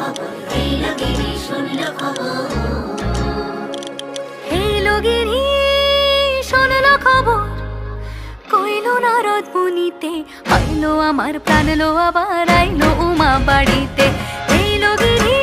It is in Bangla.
খবর, এইল গিরি শুনল খবর। এইলো গিরি শুনল খবর, কইল নারদ মুনিতে, হইলো আমার প্রাণ লো আবার আইলো উমা বাড়িতে। এইলো গিরি